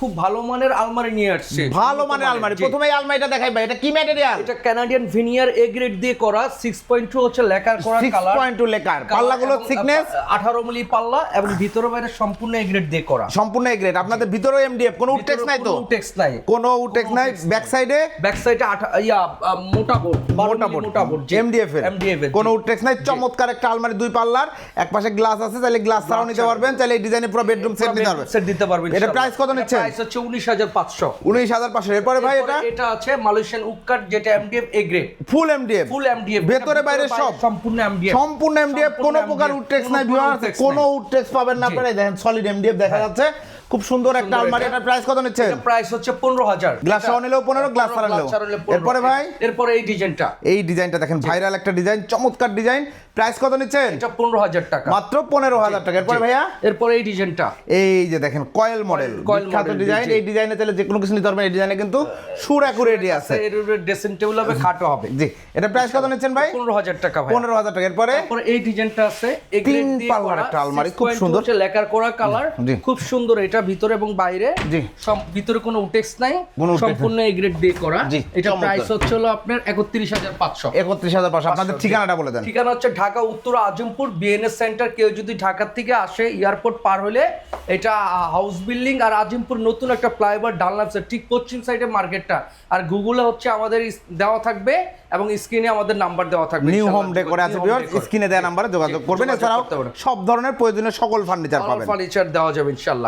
খুব ভালো মানের আলমারি নিয়ে আসছে। ভালো মানের আলমারি। প্রথমে এই আলমারিটা দেখাই ভাই, এটা কি ম্যাটেরিয়াল? এটা কানাডিয়ান ভিনিয়ার এ গ্রেড দিয়ে করা, 6.2 হচ্ছে লেকার করা কালার, 6.2 লেকার। পাল্লাগুলো থিকনেস 18 মিলি পাল্লা এবং ভিতরে বাইরে সম্পূর্ণ এ গ্রেড দিয়ে করা। সম্পূর্ণ এ গ্রেড। আপনাদের ভিতরেও এমডিএফ, কোনো উডটেক্স নাই তো? উডটেক্স নাই, কোনো উডটেক্স নাই। ব্যাক সাইডে মোটা বোর্ড, মোটা বোর্ড এমডিএফ এর, কোনো উডটেক্স নাই। চমৎকার একটা আলমারি, দুই পাল্লার, এক পাশে গ্লাস আছে, চাইলে গ্লাস ছাড়াও নিতে পারবেন, চাইলে এই ডিজাইনে পুরো বেডরুম সেট নিতে পারবেন। সেট দিতে পারবেন। এটা প্রাইস কত নিচ্ছেন? প্রাইস হচ্ছে 19,500। 19,500। এরপরে ভাই এটা আছে মালয়েশিয়ান উডকাট, যেটা MDF A grade, full MDF, ভেতরে বাইরে সব সম্পূর্ণ এমডিএফ, সম্পূর্ণ এমডিএফ, কোনো প্রকার উডটেক্স নাই ভিউয়ার্স, কোনো উডটেক্স পাবেন না আপনারা। দেখেন সলিড এমডিএফ দেখা যাচ্ছে, খুব সুন্দর একটা আলমারি। এটার প্রাইস কত নিচ্ছেন? প্রাইস হচ্ছে 15,000। গ্লাস সহ নিলেও 15, গ্লাস ছাড়া নিলেও। এরপরে ভাই, এরপরে এই ডিজাইনটা দেখেন ভাইরাল একটা ডিজাইন, চমৎকার ডিজাইন। প্রাইস কত নিচ্ছেন? এটা 15,000 টাকা, মাত্র 15,000 টাকা। এরপরে ভাইয়া, এরপরে এই ডিজাইনটা, এই যে দেখেন কয়েল মডেল, বিখ্যাত ডিজাইন। এই ডিজাইনে তাহলে যে কোনো কিছু নিতে পারবেন। এই ডিজাইনে কিন্তু সুর অ্যাকুরেটই আছে। এর ড্রেসিং টেবিল হবে, খাটো হবে। জি, এটা প্রাইস কত নিচ্ছেন ভাই? 15,000 টাকা ভাই। 15,000 টাকা। এরপরে এই ডিজাইনটা আছে, তিন পাল্লার একটা আলমারি, খুব সুন্দর, লেকার করা কালার, খুব সুন্দর। এটা ভিতরে এবং বাইরে জি, সব, ভিতরে কোনো উটেক্স নাই, সম্পূর্ণ এ গ্রেড দিয়ে করা। এটা প্রাইস হচ্ছে হলো আপনার 31,500। 31,500। আপনাদের ঠিকানাটা বলে দেন। ঠিকানা হচ্ছে ঢাকা উত্তরা আজিমপুর বিএনএস সেন্টার। কেউ যদি ঢাকা থেকে আসে, এয়ারপোর্ট পার হলে এটা হাউস বিল্ডিং আর আজিমপুর নতুন একটা ফ্লাইওভার ডানলাপসের ঠিক পশ্চিম সাইডে মার্কেটটা। আর গুগলে হচ্ছে আমাদের দেওয়া থাকবে এবং স্ক্রিনে আমাদের নাম্বার দেওয়া থাকবে। নিউ হোম ডেকোর আছে ভিউয়ার্স, স্ক্রিনে দেওয়া নম্বরে যোগাযোগ করবেন। এছাড়াও সব ধরনের প্রয়োজনীয় সকল ফার্নিচার পাবেন, ফার্নিচার দেওয়া যাবে ইনশাআল্লাহ।